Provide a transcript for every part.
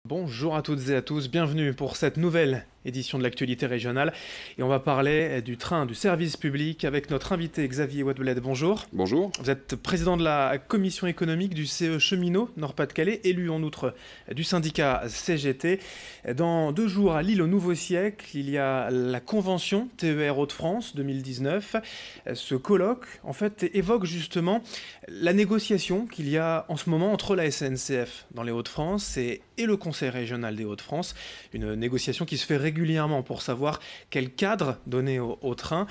Bonjour à toutes et à tous, bienvenue pour cette nouvelle édition de l'actualité régionale. Et on va parler du train du service public avec notre invité Xavier Wattbled. Bonjour. Bonjour. Vous êtes président de la commission économique du CE Cheminot Nord-Pas-de-Calais, élu en outre du syndicat CGT. Dans 2 jours à Lille au Nouveau Siècle, il y a la convention TER Hauts-de-France 2019. Ce colloque, en fait, évoque justement la négociation qu'il y a en ce moment entre la SNCF dans les Hauts-de-France et le Conseil régional des Hauts-de-France. Une négociation qui se fait régulièrement pour savoir quel cadre donner au train.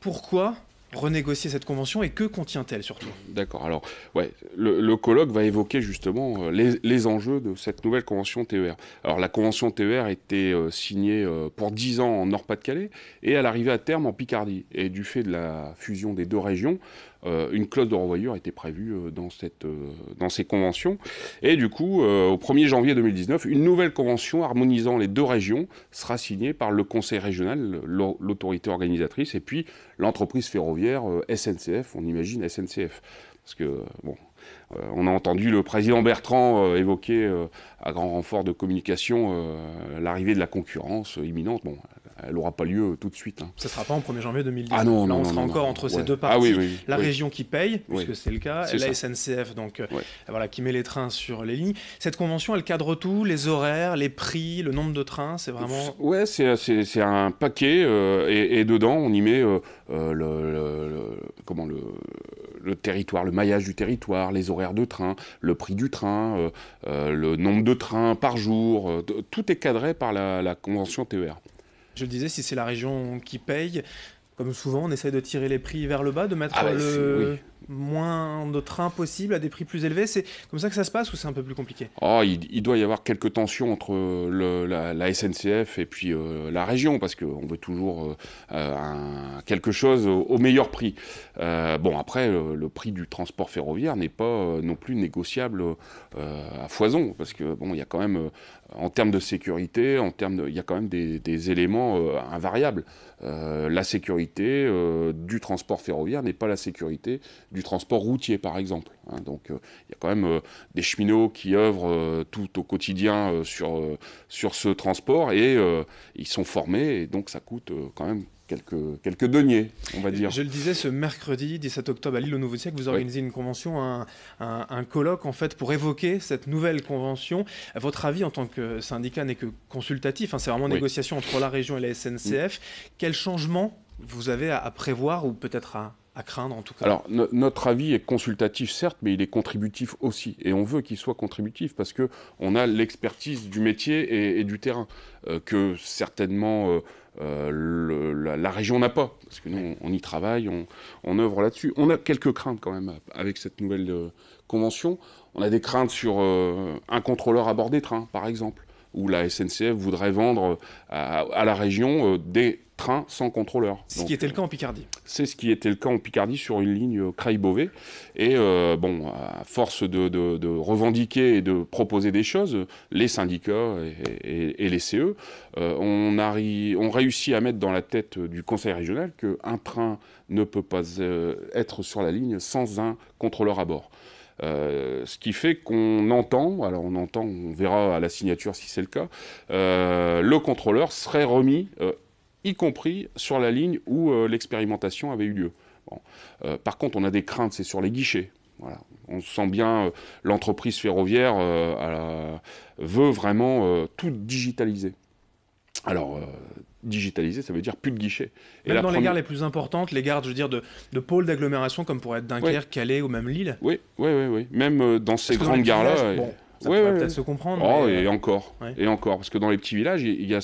Pourquoi renégocier cette convention et que contient-elle surtout? D'accord. Alors, ouais, le colloque va évoquer justement les enjeux de cette nouvelle convention TER. Alors, la convention TER a été signée pour 10 ans en Nord-Pas-de-Calais et elle arrivait à terme en Picardie. Et du fait de la fusion des 2 régions, une clause de revoyure était prévue dans ces conventions. Et du coup, au 1er janvier 2019, une nouvelle convention harmonisant les 2 régions sera signée par le Conseil régional, l'autorité organisatrice, et puis l'entreprise ferroviaire SNCF, on imagine SNCF. Parce que, bon, on a entendu le président Bertrand évoquer, à grand renfort de communication, l'arrivée de la concurrence imminente. Bon, elle n'aura pas lieu tout de suite. Ça ne sera pas en 1er janvier 2019. Ah non, là, non, on sera non, encore non, entre ouais. ces 2 parties. Ah oui, la oui. région qui paye, puisque Oui. c'est le cas, et la SNCF donc, voilà, qui met les trains sur les lignes. Cette convention, elle cadre tout, les horaires, les prix, le nombre de trains, c'est vraiment... Ouais, c'est un paquet, et dedans, on y met le territoire, le maillage du territoire, les horaires de train, le prix du train, le nombre de trains par jour. Tout est cadré par la convention TER. Je le disais, si c'est la région qui paye, comme souvent, on essaye de tirer les prix vers le bas, de mettre Oui. moins de trains possible à des prix plus élevés. C'est comme ça que ça se passe ou c'est un peu plus compliqué? Oh, il doit y avoir quelques tensions entre la SNCF et puis la région, parce qu'on veut toujours quelque chose au meilleur prix. Bon, après, le prix du transport ferroviaire n'est pas non plus négociable à foison, parce que bon, il y a quand même, en termes de sécurité, il y a quand même des éléments invariables. La sécurité du transport ferroviaire n'est pas la sécurité du transport routier, par exemple. Hein. Donc, il y a quand même des cheminots qui œuvrent tout au quotidien sur ce transport et ils sont formés, et donc ça coûte quand même quelques deniers, on va dire. Je le disais, ce mercredi 17 octobre à Lille au Nouveau Siècle, vous organisez une convention, un colloque en fait pour évoquer cette nouvelle convention. À votre avis, en tant que syndicat, n'est que consultatif, hein, c'est vraiment une négociation entre la région et la SNCF. Quel changement vous avez à prévoir ou peut-être à craindre en tout cas? Alors, notre avis est consultatif, certes, mais il est contributif aussi. Et on veut qu'il soit contributif parce qu'on a l'expertise du métier et du terrain que certainement la région n'a pas. Parce que nous, on y travaille, on œuvre là-dessus. On a quelques craintes quand même avec cette nouvelle convention. On a des craintes sur un contrôleur à bord des trains, par exemple, où la SNCF voudrait vendre à la région des trains sans contrôleur. Ce qui était le cas en Picardie. C'est ce qui était le cas en Picardie sur une ligne Creil-Beauvais. Et bon, à force de revendiquer et de proposer des choses, les syndicats et les CE ont réussi à mettre dans la tête du conseil régional qu'un train ne peut pas être sur la ligne sans un contrôleur à bord. Ce qui fait qu'on entend, on verra à la signature si c'est le cas, le contrôleur serait remis, y compris sur la ligne où l'expérimentation avait eu lieu. Bon. Par contre, on a des craintes, c'est sur les guichets. Voilà. On sent bien l'entreprise ferroviaire veut vraiment tout digitaliser. Alors, digitaliser, ça veut dire plus de guichets. Même dans les gares les plus importantes, les gares, je veux dire, de pôles d'agglomération, comme pourrait être Dunkerque, Calais ou même Lille. Oui. Même dans ces grandes gares-là... Ça pourrait peut-être se comprendre. Oh, mais... et encore, parce que dans les petits villages, il y a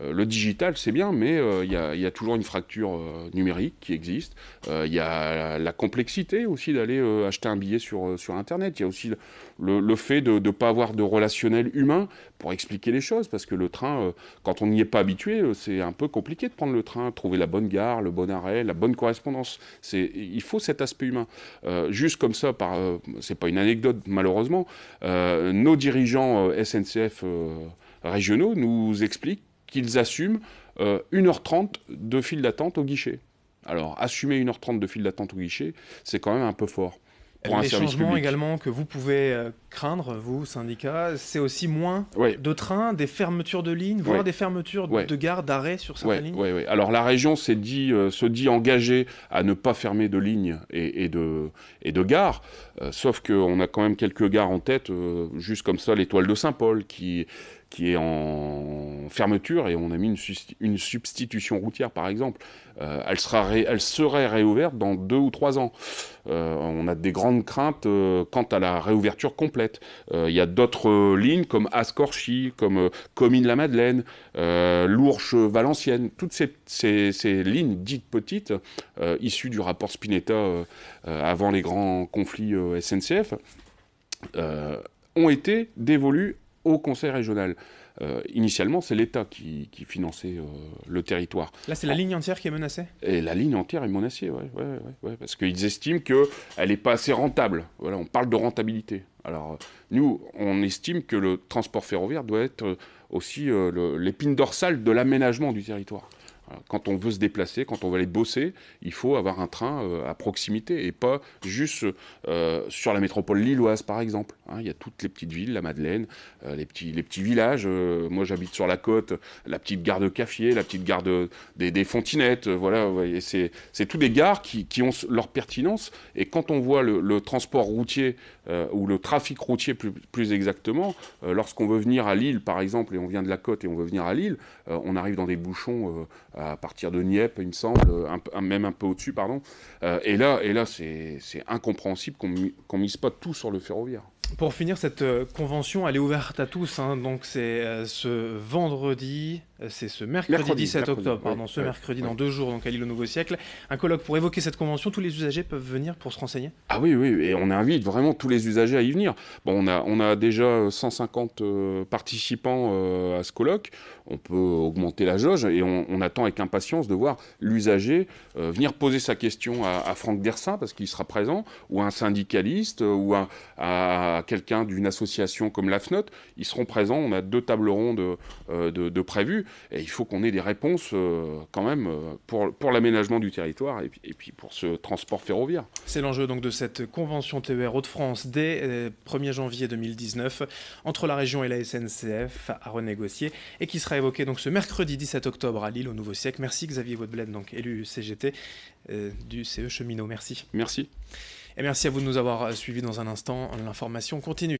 le digital, c'est bien, mais il y a toujours une fracture numérique qui existe. Il y a la complexité aussi d'aller acheter un billet sur Internet. Il y a aussi le fait de ne pas avoir de relationnel humain pour expliquer les choses, parce que le train, quand on n'y est pas habitué, c'est un peu compliqué de prendre le train, trouver la bonne gare, le bon arrêt, la bonne correspondance. Il faut cet aspect humain. Juste comme ça, c'est pas une anecdote malheureusement, nos dirigeants SNCF régionaux nous expliquent qu'ils assument 1h30 de file d'attente au guichet. Alors, assumer 1h30 de file d'attente au guichet, c'est quand même un peu fort. pour un Les service changements public. également que vous pouvez craindre, vous, syndicat, c'est aussi moins Ouais. de trains, des fermetures de lignes, voire Ouais. des fermetures Ouais. de gares, d'arrêts sur certaines lignes. Ouais. Alors la région se dit engagée à ne pas fermer de lignes et de gares, sauf qu'on a quand même quelques gares en tête, juste comme ça, l'Étoile de Saint-Paul, qui est en fermeture, et on a mis une substitution routière, par exemple. Elle serait réouverte dans 2 ou 3 ans. On a des grandes craintes quant à la réouverture complète. Il y a d'autres lignes comme Ascorchy, comme Comines-la-Madeleine, Lourches-Valenciennes, toutes ces lignes dites petites, issues du rapport Spinetta avant les grands conflits SNCF, ont été dévolues au conseil régional. Initialement, c'est l'État qui finançait le territoire. Là, c'est la ligne entière qui est menacée? Et la ligne entière est menacée, ouais, parce qu'ils estiment qu'elle n'est pas assez rentable. Voilà, on parle de rentabilité. Alors, nous, on estime que le transport ferroviaire doit être aussi l'épine dorsale de l'aménagement du territoire. Voilà, quand on veut se déplacer, quand on veut aller bosser, il faut avoir un train à proximité et pas juste sur la métropole lilloise, par exemple. Hein, il y a toutes les petites villes, la Madeleine, les petits villages. Moi, j'habite sur la côte, la petite gare de Caffier, la petite gare des Fontinettes. Voilà, ouais, c'est tous des gares qui ont leur pertinence. Et quand on voit le transport routier, ou le trafic routier plus exactement, lorsqu'on veut venir à Lille, par exemple, et on vient de la côte et on veut venir à Lille, on arrive dans des bouchons à partir de Nieppe, il me semble, même un peu au-dessus, pardon. Et là, c'est incompréhensible qu'on mise pas tout sur le ferroviaire. Pour finir, cette convention, elle est ouverte à tous. Hein, donc c'est ce vendredi, c'est ce mercredi 17 octobre, pardon, ce mercredi dans 2 jours, donc à Lille au Nouveau Siècle. Un colloque pour évoquer cette convention. Tous les usagers peuvent venir pour se renseigner? Ah oui, et on invite vraiment tous les usagers à y venir. Bon, on a déjà 150 participants à ce colloque. On peut augmenter la jauge et on attend avec impatience de voir l'usager venir poser sa question à Franck Dersin, parce qu'il sera présent, ou à un syndicaliste, ou à quelqu'un d'une association comme l'AFNOT. Ils seront présents. On a 2 tables rondes de prévues. Et il faut qu'on ait des réponses quand même pour l'aménagement du territoire et puis pour ce transport ferroviaire. C'est l'enjeu donc de cette convention TER Hauts-de-France dès 1er janvier 2019 entre la région et la SNCF à renégocier et qui sera évoqué donc ce mercredi 17 octobre à Lille au Nouveau Siècle. Merci Xavier Vaudebled, donc élu CGT du CE Cheminot. Merci. Merci. Et merci à vous de nous avoir suivis. Dans un instant. L'information continue.